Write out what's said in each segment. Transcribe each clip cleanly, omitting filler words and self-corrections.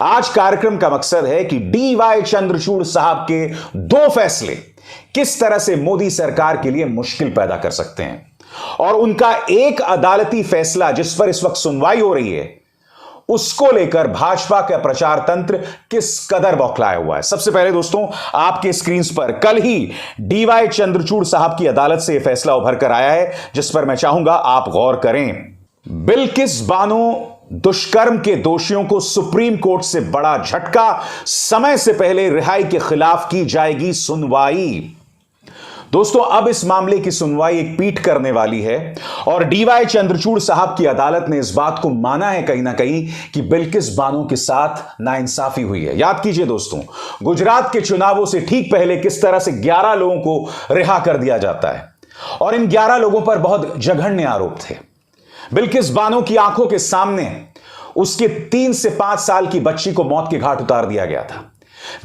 आज कार्यक्रम का मकसद है कि डीवाई चंद्रचूड़ साहब के दो फैसले किस तरह से मोदी सरकार के लिए मुश्किल पैदा कर सकते हैं, और उनका एक अदालती फैसला जिस पर इस वक्त सुनवाई हो रही है, उसको लेकर भाजपा का प्रचार तंत्र किस कदर बौखलाया हुआ है। सबसे पहले दोस्तों, आपके स्क्रीन पर कल ही डीवाई चंद्रचूड़ साहब की अदालत से यह फैसला उभर कर आया है, जिस पर मैं चाहूंगा आप गौर करें। बिल्किस बानो दुष्कर्म के दोषियों को सुप्रीम कोर्ट से बड़ा झटका, समय से पहले रिहाई के खिलाफ की जाएगी सुनवाई। दोस्तों, अब इस मामले की सुनवाई एक पीठ करने वाली है और डीवाई चंद्रचूड़ साहब की अदालत ने इस बात को माना है कहीं ना कहीं कि बिल्किस बानो के साथ नाइंसाफी हुई है। याद कीजिए दोस्तों, गुजरात के चुनावों से ठीक पहले किस तरह से 11 लोगों को रिहा कर दिया जाता है, और इन 11 लोगों पर बहुत जघन्य आरोप थे। बिल्किस बानो की आंखों के सामने उसके 3 से 5 साल की बच्ची को मौत के घाट उतार दिया गया था।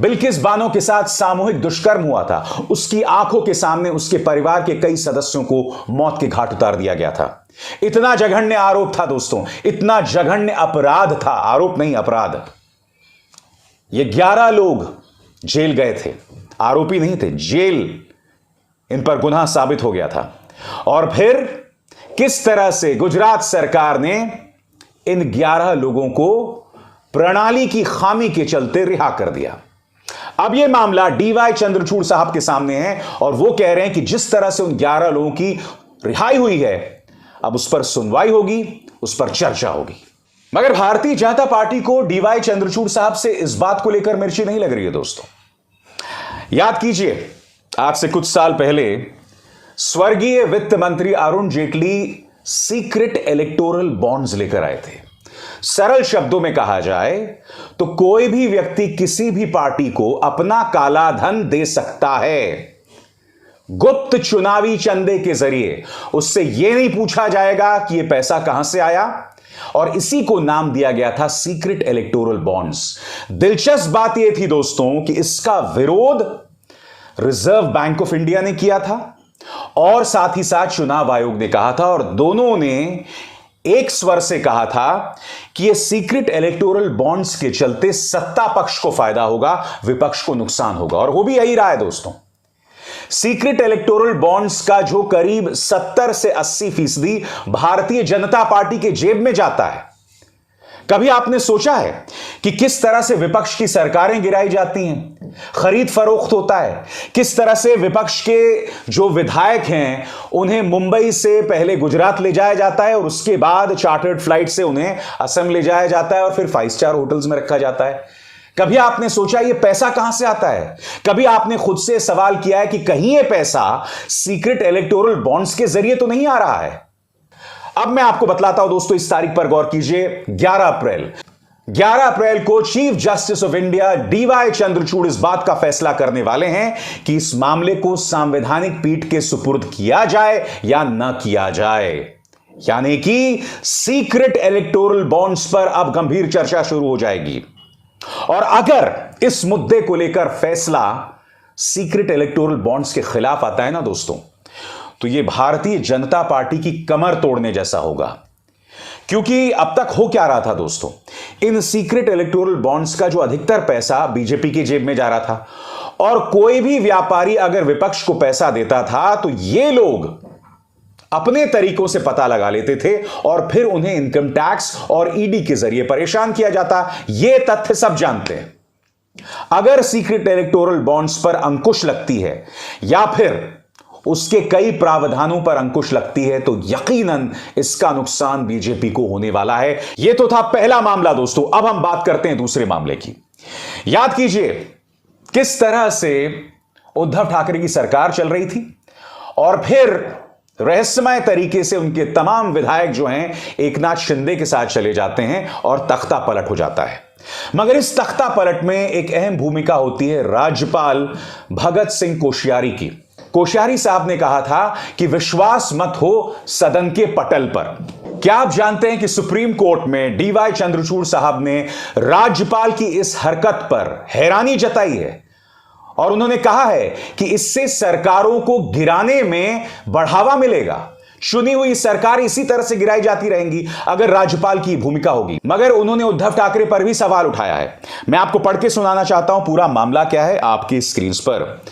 बिल्किस बानो के साथ सामूहिक दुष्कर्म हुआ था, उसकी आंखों के सामने उसके परिवार के कई सदस्यों को मौत के घाट उतार दिया गया था। इतना जघन्य आरोप था दोस्तों, इतना जघन्य अपराध था, आरोप नहीं अपराध। ये 11 लोग जेल गए थे, आरोपी नहीं थे, जेल इन पर गुनाह साबित हो गया था। और फिर किस तरह से गुजरात सरकार ने इन 11 लोगों को प्रणाली की खामी के चलते रिहा कर दिया। अब यह मामला डीवाई चंद्रचूड़ साहब के सामने है और वो कह रहे हैं कि जिस तरह से उन 11 लोगों की रिहाई हुई है, अब उस पर सुनवाई होगी, उस पर चर्चा होगी। मगर भारतीय जनता पार्टी को डीवाई चंद्रचूड़ साहब से इस बात को लेकर मिर्ची नहीं लग रही है दोस्तों। याद कीजिए, आज से कुछ साल पहले स्वर्गीय वित्त मंत्री Arun Jaitley secret electoral bonds लेकर आए थे। सरल शब्दों में कहा जाए तो कोई भी व्यक्ति किसी भी पार्टी को अपना काला धन दे सकता है, गुप्त चुनावी चंदे के जरिए। उससे यह नहीं पूछा जाएगा कि यह पैसा कहां से आया, और इसी को नाम दिया गया था सीक्रेट इलेक्टोरल बॉन्ड्स। दिलचस्प बात यह थी दोस्तों कि इसका विरोध रिजर्व बैंक ऑफ इंडिया ने किया था और साथ ही साथ चुनाव आयोग ने कहा था, और दोनों ने एक स्वर से कहा था कि यह सीक्रेट इलेक्टोरल बॉन्ड्स के चलते सत्ता पक्ष को फायदा होगा, विपक्ष को नुकसान होगा। और वो भी यही रहा है दोस्तों। सीक्रेट इलेक्टोरल बॉन्ड्स का जो करीब 70 से 80% भारतीय जनता पार्टी के जेब में जाता है। कभी आपने सोचा है कि किस तरह से विपक्ष की सरकारें गिराई जाती हैं, खरीद फरोख्त होता है, किस तरह से विपक्ष के जो विधायक हैं उन्हें मुंबई से पहले गुजरात ले जाया जाता है और उसके बाद चार्टर्ड फ्लाइट से उन्हें असम ले जाया जाता है और फिर 5 स्टार होटल्स में रखा जाता है। कभी आपने सोचा ये पैसा कहां से आता है? कभी आपने खुद से सवाल किया है कि कहीं ये पैसा सीक्रेट इलेक्टोरल बॉन्ड्स के जरिए तो नहीं आ रहा है? अब मैं आपको बतलाता हूं दोस्तों, इस तारीख पर गौर कीजिए। 11 अप्रैल को Chief Justice of India DY Chandrachud इस बात का फैसला करने वाले हैं कि इस मामले को संवैधानिक पीठ के सुपुर्द किया जाए या न किया जाए। यानी कि सीक्रेट इलेक्टोरल बॉन्ड्स पर अब गंभीर चर्चा शुरू हो जाएगी। और अगर इस मुद्दे को लेकर फैसला सीक्रेट इलेक्टोरल बॉन्ड्स के खिलाफ आता है ना दोस्तों, तो यह भारतीय जनता पार्टी की कमर तोड़ने जैसा होगा। क्योंकि अब तक हो क्या रहा था दोस्तों, इन सीक्रेट इलेक्टोरल बॉन्ड्स का जो अधिकतर पैसा बीजेपी की जेब में जा रहा था, और कोई भी व्यापारी अगर विपक्ष को पैसा देता था तो ये लोग अपने तरीकों से पता लगा लेते थे और फिर उन्हें इनकम टैक्स और ईडी के जरिए परेशान किया जाता। ये तथ्य सब जानते हैं। अगर सीक्रेट इलेक्टोरल बॉन्ड्स पर अंकुश लगती है या फिर उसके कई प्रावधानों पर अंकुश लगती है तो यकीनन इसका नुकसान बीजेपी को होने वाला है। यह तो था पहला मामला दोस्तों। अब हम बात करते हैं दूसरे मामले की। याद कीजिए किस तरह से उद्धव ठाकरे की सरकार चल रही थी और फिर रहस्यमय तरीके से उनके तमाम विधायक जो हैं एकनाथ शिंदे के साथ चले जाते हैं और तख्ता पलट हो जाता है। मगर इस तख्ता पलट में एक अहम भूमिका होती है राज्यपाल भगत सिंह कोश्यारी की। कोश्यारी साहब ने कहा था कि विश्वास मत हो सदन के पटल पर। क्या आप जानते हैं कि सुप्रीम कोर्ट में डीवाई चंद्रचूड़ साहब ने राज्यपाल की इस हरकत पर हैरानी जताई है और उन्होंने कहा है कि इससे सरकारों को गिराने में बढ़ावा मिलेगा, चुनी हुई सरकार इसी तरह से गिराई जाती रहेंगी अगर राज्यपाल की भूमिका होगी। मगर उन्होंने उद्धव ठाकरे पर भी सवाल उठाया है। मैं आपको पढ़ के सुनाना चाहता हूं पूरा मामला क्या है आपकी स्क्रीन पर।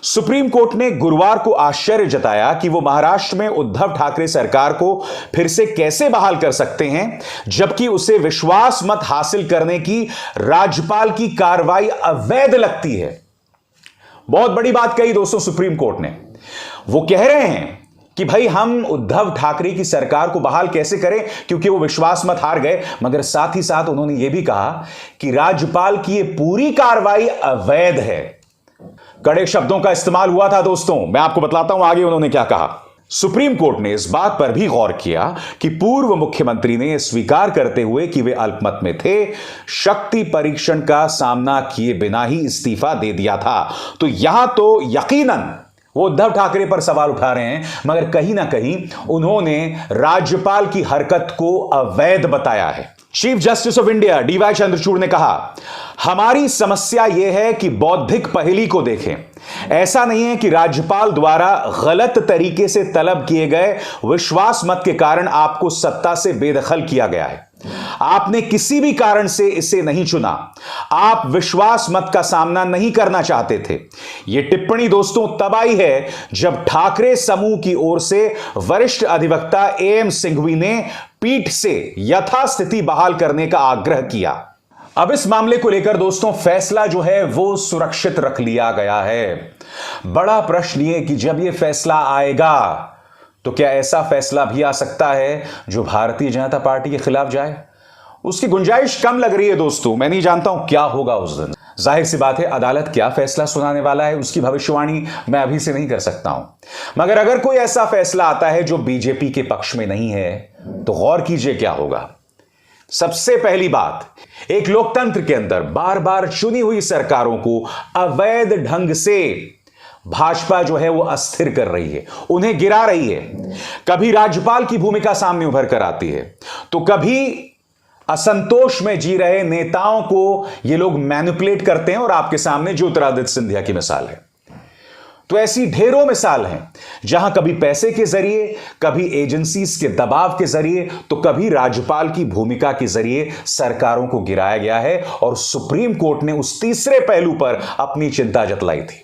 सुप्रीम कोर्ट ने गुरुवार को आश्चर्य जताया कि वो महाराष्ट्र में उद्धव ठाकरे सरकार को फिर से कैसे बहाल कर सकते हैं, जबकि उसे विश्वास मत हासिल करने की राज्यपाल की कार्रवाई अवैध लगती है। बहुत बड़ी बात कही दोस्तों सुप्रीम कोर्ट ने। वो कह रहे हैं कि भाई हम उद्धव ठाकरे की सरकार को बहाल कैसे करें क्योंकि वो विश्वास मत हार गए, मगर साथ ही साथ उन्होंने ये भी कहा कि राज्यपाल की ये पूरी कार्रवाई अवैध है। कड़े शब्दों का इस्तेमाल हुआ था दोस्तों। मैं आपको बतलाता हूं आगे उन्होंने क्या कहा। सुप्रीम कोर्ट ने इस बात पर भी गौर किया कि पूर्व मुख्यमंत्री ने स्वीकार करते हुए कि वे अल्पमत में थे, शक्ति परीक्षण का सामना किए बिना ही इस्तीफा दे दिया था। तो यहां तो यकीनन वो उद्धव ठाकरे पर सवाल उठा रहे हैं, मगर कहीं ना कहीं उन्होंने राज्यपाल की हरकत को अवैध बताया है। Chief Justice of India DY Chandrachud ने कहा, हमारी समस्या यह है कि बौद्धिक पहेली को देखें। ऐसा नहीं है कि राज्यपाल द्वारा गलत तरीके से तलब किए गए विश्वास मत के कारण आपको सत्ता से बेदखल किया गया है। आपने किसी भी कारण से इसे नहीं चुना। आप विश्वास मत का सामना नहीं करना चाहते थे। यह टिप्पणी दोस्तों तब आई है जब ठाकरे समूह की ओर से वरिष्ठ अधिवक्ता एएम सिंघवी ने पीठ से यथास्थिति बहाल करने का आग्रह किया। अब इस मामले को लेकर दोस्तों फैसला जो है वो सुरक्षित रख लिया गया है। बड़ा प्रश्न ये कि जब यह फैसला आएगा तो क्या ऐसा फैसला भी आ सकता है जो भारतीय जनता पार्टी के खिलाफ जाए? उसकी गुंजाइश कम लग रही है दोस्तों। मैं नहीं जानता हूं क्या होगा उस दिन। जाहिर सी बात है अदालत क्या फैसला सुनाने वाला है उसकी भविष्यवाणी मैं अभी से नहीं कर सकता हूं, मगर अगर कोई ऐसा फैसला आता है जो बीजेपी के पक्ष में नहीं है तो गौर कीजिए क्या होगा। सबसे पहली बात, एक लोकतंत्र के अंदर बार बार चुनी हुई सरकारों को अवैध ढंग से भाजपा जो है वो अस्थिर कर रही है, उन्हें गिरा रही है। कभी राज्यपाल की भूमिका सामने उभर कर आती है तो कभी असंतोष में जी रहे नेताओं को ये लोग मैनिपुलेट करते हैं, और आपके सामने ज्योतिरादित्य सिंधिया की मिसाल है। तो ऐसी ढेरों मिसाल हैं जहां कभी पैसे के जरिए, कभी एजेंसीज के दबाव के जरिए, तो कभी राज्यपाल की भूमिका के जरिए सरकारों को गिराया गया है, और सुप्रीम कोर्ट ने उस तीसरे पहलू पर अपनी चिंता जतलाई थी।